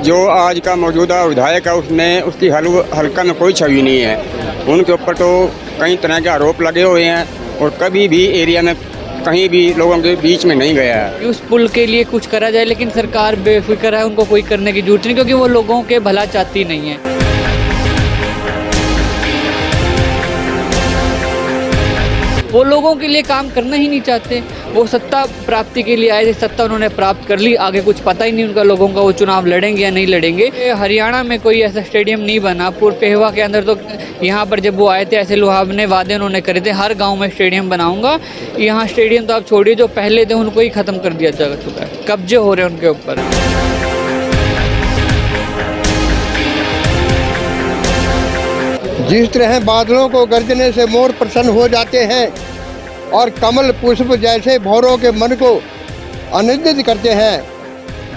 जो आज का मौजूदा विधायक है उसमें उसकी हल्का में कोई छवि नहीं है। उनके ऊपर तो कई तरह के आरोप लगे हुए हैं और कभी भी एरिया में कहीं भी लोगों के बीच में नहीं गया है। उस पुल के लिए कुछ करा जाए, लेकिन सरकार बेफिक्र है, उनको कोई करने की जरूरत नहीं, क्योंकि वो लोगों के भला चाहती नहीं है। वो लोगों के लिए काम करना ही नहीं चाहते। वो सत्ता प्राप्ति के लिए आए थे, सत्ता उन्होंने प्राप्त कर ली, आगे कुछ पता ही नहीं उनका लोगों का, वो चुनाव लड़ेंगे या नहीं लड़ेंगे। हरियाणा में कोई ऐसा स्टेडियम नहीं बना। पूर्व पेहवा के अंदर तो यहाँ पर जब वो आए थे ऐसे लुहावने वादे उन्होंने करे थे, हर गांव में स्टेडियम बनाऊंगा। यहाँ स्टेडियम तो आप छोड़िए, जो पहले थे उनको ही खत्म कर दिया जा चुका है, कब्जे हो रहे हैं उनके ऊपर। जिस तरह बादलों को गरजने से मोर प्रसन्न हो जाते हैं और कमल पुष्प जैसे भौरों के मन को आनंदित करते हैं,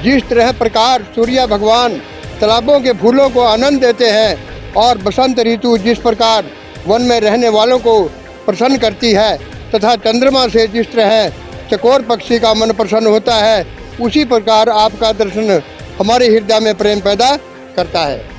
जिस तरह प्रकार सूर्य भगवान तालाबों के फूलों को आनंद देते हैं और बसंत ऋतु जिस प्रकार वन में रहने वालों को प्रसन्न करती है, तथा चंद्रमा से जिस तरह चकोर पक्षी का मन प्रसन्न होता है, उसी प्रकार आपका दर्शन हमारे हृदय में प्रेम पैदा करता है।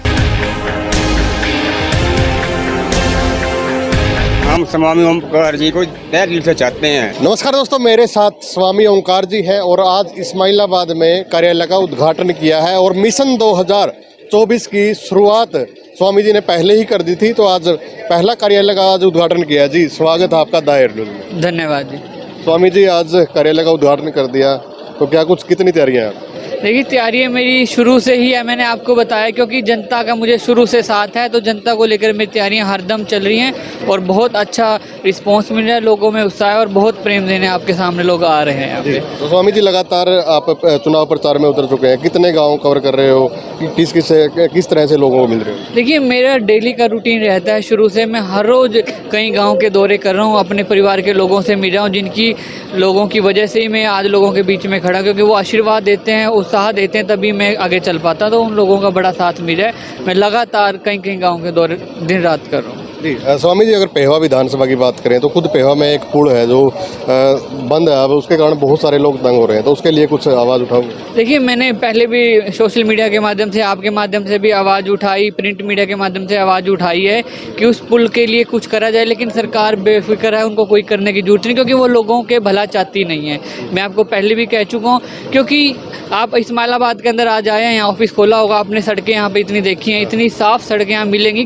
हम स्वामी ओमकार जी को तहे दिल से चाहते हैं। नमस्कार दोस्तों, मेरे साथ स्वामी ओमकार जी है और आज इस्माइलाबाद में कार्यालय का उद्घाटन किया है और मिशन 2024 की शुरुआत स्वामी जी ने पहले ही कर दी थी, तो आज पहला कार्यालय का आज उद्घाटन किया। जी स्वागत है आपका दायर में। धन्यवाद जी। स्वामी जी आज कार्यालय का उद्घाटन कर दिया, तो क्या कुछ कितनी तैयारियां हैं? देखिए, तैयारी मेरी शुरू से ही है, मैंने आपको बताया, क्योंकि जनता का मुझे शुरू से साथ है, तो जनता को लेकर मेरी तैयारियां हरदम चल रही हैं और बहुत अच्छा रिस्पांस मिल रहा है, लोगों में उत्साह है और बहुत प्रेम देने आपके सामने लोग आ रहे हैं यहाँ पे। तो स्वामी जी लगातार आप चुनाव प्रचार में उतर चुके हैं, कितने गाँव कवर कर रहे हो, किस तरह से लोगों को मिल रहे हो? देखिए, मेरा डेली का रूटीन रहता है शुरू से, मैं हर रोज़ कई गाँव के दौरे कर रहा हूँ, अपने परिवार के लोगों से मिल रहा हूँ, जिनकी लोगों की वजह से ही मैं आज लोगों के बीच में खड़ा, क्योंकि वो आशीर्वाद देते हैं, उत्साह देते हैं, तभी मैं आगे चल पाता। तो उन लोगों का बड़ा साथ मिला है। मैं लगातार कई गांव के दौरे दिन रात कर रहा हूँ। जी स्वामी जी, अगर पेहवा विधानसभा की बात करें तो खुद पेहवा में एक पुल है जो बंद है, अब उसके कारण बहुत सारे लोग तंग हो रहे हैं, तो उसके लिए कुछ आवाज़ उठाओ। देखिए, मैंने पहले भी सोशल मीडिया के माध्यम से, आपके माध्यम से भी आवाज़ उठाई, प्रिंट मीडिया के माध्यम से आवाज़ उठाई है कि उस पुल के लिए कुछ करा जाए, लेकिन सरकार बेफिक्र है, उनको कोई करने की जरूरत नहीं, क्योंकि वो लोगों के भला चाहती नहीं है। मैं आपको पहले भी कह चुका हूँ, क्योंकि आप इस्माइलाबाद के अंदर आज आए हैं, यहाँ ऑफिस खोला होगा आपने, सड़कें यहाँ पे इतनी देखी हैं, इतनी साफ़ सड़कें यहाँ मिलेंगी।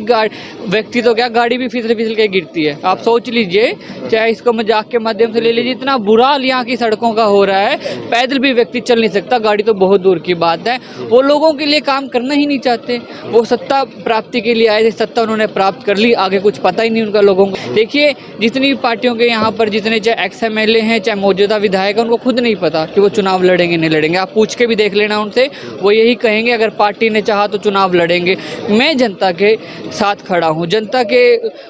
व्यक्ति तो क्या, गाड़ी भी फिसल के गिरती है। आप सोच लीजिए, चाहे इसको मजाक के माध्यम से ले लीजिए, इतना बुरा हाल यहाँ की सड़कों का हो रहा है, पैदल भी व्यक्ति चल नहीं सकता, गाड़ी तो बहुत दूर की बात है। वो लोगों के लिए काम करना ही नहीं चाहते। वो सत्ता प्राप्ति के लिए आए थे, सत्ता उन्होंने प्राप्त कर ली, आगे कुछ पता ही नहीं उनका लोगों को। देखिए, जितनी पार्टियों के यहाँ पर जितने चाहे एक्स MLA हैं, चाहे मौजूदा विधायक हैं, उनको खुद नहीं पता कि वो चुनाव लड़ेंगे नहीं लड़ेंगे। आप पूछ के भी देख लेना उनसे, वो यही कहेंगे अगर पार्टी ने चाहा तो चुनाव लड़ेंगे। मैं जनता के साथ खड़ा हूँ, जनता के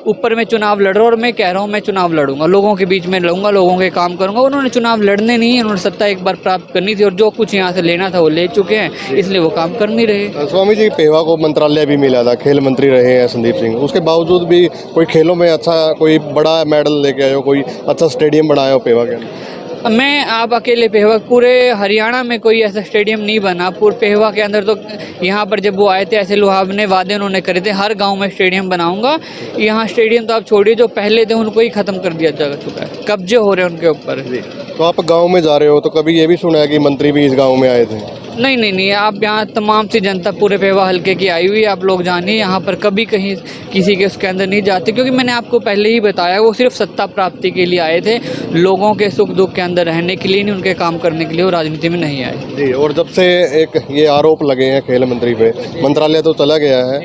ऊपर मैं चुनाव लड़ रहा हूँ और मैं कह रहा हूँ मैं चुनाव लड़ूंगा, लोगों के बीच में लड़ूंगा, लोगों के काम करूंगा। उन्होंने चुनाव लड़ने नहीं है, उन्होंने सत्ता एक बार प्राप्त करनी थी और जो कुछ यहाँ से लेना था वो ले चुके हैं, इसलिए वो काम कर नहीं रहे। स्वामी जी, पेहवा को मंत्रालय भी मिला था, खेल मंत्री रहे हैं संदीप सिंह, उसके बावजूद भी कोई खेलों में अच्छा कोई बड़ा मेडल लेके आए हो, कोई अच्छा स्टेडियम बनाया हो पेहवा के? मैं आप अकेले पेहवा, पूरे हरियाणा में कोई ऐसा स्टेडियम नहीं बना। पूर्व पेहवा के अंदर तो यहाँ पर जब वो आए थे ऐसे लुहावने वादे उन्होंने करे थे, हर गांव में स्टेडियम बनाऊंगा। यहाँ स्टेडियम तो आप छोड़िए, जो पहले थे उनको ही खत्म कर दिया जा चुका है, कब्जे हो रहे हैं उनके ऊपर। तो आप गाँव में जा रहे हो, तो कभी ये भी सुना है कि मंत्री भी इस गाँव में आए थे? नहीं, आप यहाँ तमाम सी जनता पूरे पेहवा हल्के की आई हुई है, आप लोग जानिए, यहाँ पर कभी कहीं किसी के उसके अंदर नहीं जाते, क्योंकि मैंने आपको पहले ही बताया, वो सिर्फ सत्ता प्राप्ति के लिए आए थे, लोगों के सुख दुख के अंदर रहने के लिए नहीं, उनके काम करने के लिए वो राजनीति में नहीं आए। जी, और जब से एक ये आरोप लगे हैं खेल मंत्री पे, मंत्रालय तो चला गया है,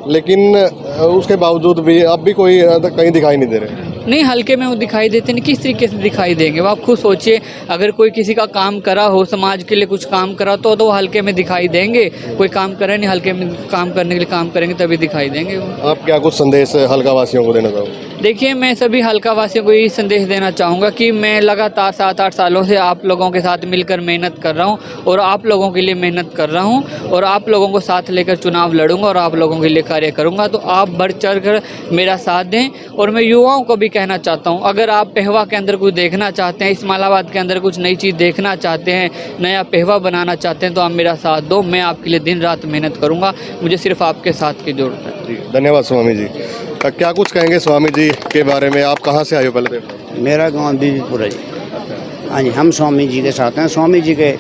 लेकिन उसके बावजूद भी अब भी कोई कहीं दिखाई नहीं दे रहे। नहीं, हल्के में वो दिखाई देते नहीं, किस तरीके से दिखाई देंगे? वो आप खुद सोचिए, अगर कोई किसी का काम करा हो, समाज के लिए कुछ काम करा तो वो हल्के में दिखाई देंगे। कोई काम करे नहीं, हल्के में काम करने के लिए काम करेंगे तभी दिखाई देंगे वो। आप क्या कुछ संदेश हल्का वासियों को देना चाहोगे? देखिए, मैं सभी हल्का वासियों को यही संदेश देना चाहूँगा कि मैं लगातार 7-8 सालों से आप लोगों के साथ मिलकर मेहनत कर रहा हूँ और आप लोगों के लिए मेहनत कर रहा हूँ और आप लोगों को साथ लेकर चुनाव लड़ूंगा और आप लोगों के लिए कार्य करूँगा। तो आप बढ़ चढ़ कर मेरा साथ दें। और मैं युवाओं को भी कहना चाहता हूँ, अगर आप पेहवा के अंदर कुछ देखना चाहते हैं, इस्माइलाबाद के अंदर कुछ नई चीज़ देखना चाहते हैं, नया पेहवा बनाना चाहते हैं, तो आप मेरा साथ दो। मैं आपके लिए दिन रात मेहनत करूँगा। मुझे सिर्फ आपके साथ की ज़रूरत है। जी धन्यवाद स्वामी जी। क्या कुछ कहेंगे स्वामी जी के बारे में? आप कहाँ से आए हो पहले? मेरा गांव बीबीपुरा जी। हाँ जी, हम स्वामी जी के साथ हैं। स्वामी जी के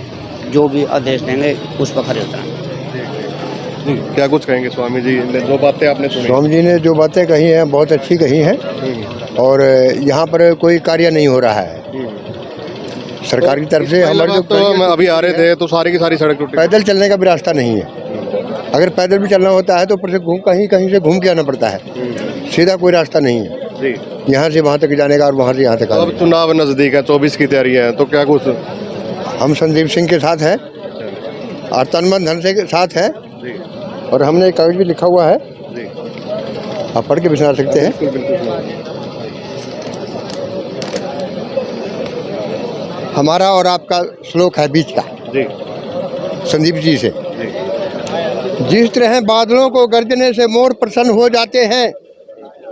जो भी आदेश देंगे उस पर खरे उतरेंगे। क्या कुछ कहेंगे स्वामी जी ने जो बातें आपने सुनी? स्वामी जी ने जो बातें कही हैं बहुत अच्छी कही हैं और यहाँ पर कोई कार्य नहीं हो रहा है सरकार की तरफ से। हमारे तो हम अभी आ रहे थे तो सारी की सारी सड़क टूटी। पैदल चलने का भी रास्ता नहीं है। अगर पैदल भी चलना होता है तो ऊपर से कहीं से घूम के आना पड़ता है। सीधा कोई रास्ता नहीं है जी। यहाँ से वहाँ तक जाने का और वहाँ से यहाँ तक आने अब चुनाव नजदीक है, 24 की तैयारियां हैं, तो क्या कुछ? का। हम संदीप सिंह के साथ हैं और तन मन धन से साथ हैं और हमने एक कागज भी लिखा हुआ है, आप पढ़ के भी सुना सकते हैं। हमारा और आपका श्लोक है बीच का जी। संदीप जी से। जिस तरह बादलों को गरजने से मोर प्रसन्न हो जाते हैं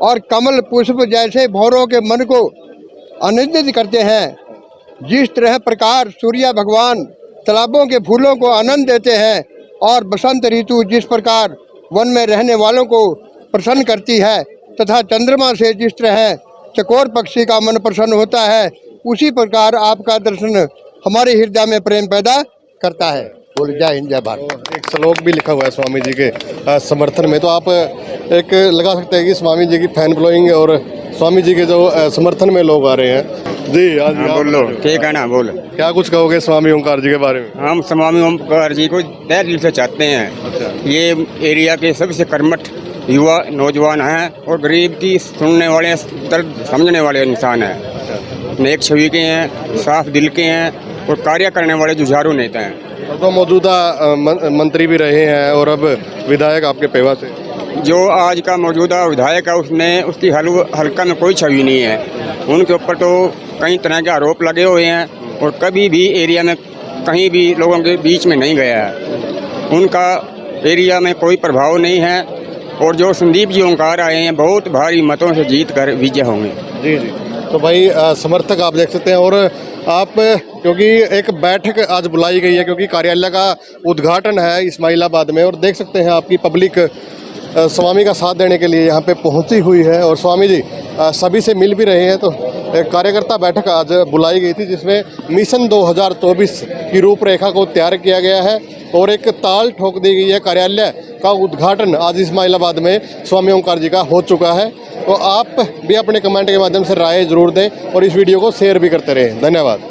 और कमल पुष्प जैसे भौरों के मन को आनंदित करते हैं, जिस तरह प्रकार सूर्य भगवान तालाबों के फूलों को आनंद देते हैं और बसंत ऋतु जिस प्रकार वन में रहने वालों को प्रसन्न करती है, तथा चंद्रमा से जिस तरह चकोर पक्षी का मन प्रसन्न होता है, उसी प्रकार आपका दर्शन हमारे हृदय में प्रेम पैदा करता है। बोल जय हिंद जय भारत। एक श्लोक भी लिखा हुआ है स्वामी जी के समर्थन में, तो आप एक लगा सकते हैं कि स्वामी जी की फैन फॉलोइंग और स्वामी जी के जो समर्थन में लोग आ रहे हैं। जी आज बोल लो, ठीक है ना, बोल। क्या कुछ कहोगे स्वामी ओंकार जी के बारे में? हम स्वामी ओमकार जी को तहे दिल से चाहते हैं। ये एरिया के सबसे कर्मठ युवा नौजवान हैं और गरीब की सुनने वाले, दर्द समझने वाले इंसान हैं। नेक छवि के हैं, साफ दिल के हैं और कार्य करने वाले जुझारू नेता हैं। तो मौजूदा मंत्री भी रहे हैं और अब विधायक आपके पेवा से। जो आज का मौजूदा विधायक है उसकी हल्का में कोई छवि नहीं है। उनके ऊपर तो कई तरह के आरोप लगे हुए हैं और कभी भी एरिया में कहीं भी लोगों के बीच में नहीं गया है। उनका एरिया में कोई प्रभाव नहीं है और जो संदीप जी ओंकार आए हैं बहुत भारी मतों से जीत कर विजय होंगे। जी जी। तो भाई समर्थक आप देख सकते हैं और आप, क्योंकि एक बैठक आज बुलाई गई है क्योंकि कार्यालय का उद्घाटन है इस्माइलाबाद में, और देख सकते हैं आपकी पब्लिक स्वामी का साथ देने के लिए यहाँ पे पहुँची हुई है और स्वामी जी सभी से मिल भी रहे हैं। तो एक कार्यकर्ता बैठक आज बुलाई गई थी जिसमें मिशन 2024 की रूपरेखा को तैयार किया गया है और एक ताल ठोक दी गई है। कार्यालय का उद्घाटन आज इस्माइलाबाद में स्वामी ओंकार जी का हो चुका है। तो आप भी अपने कमेंट के माध्यम से राय जरूर दें और इस वीडियो को शेयर भी करते रहें। धन्यवाद।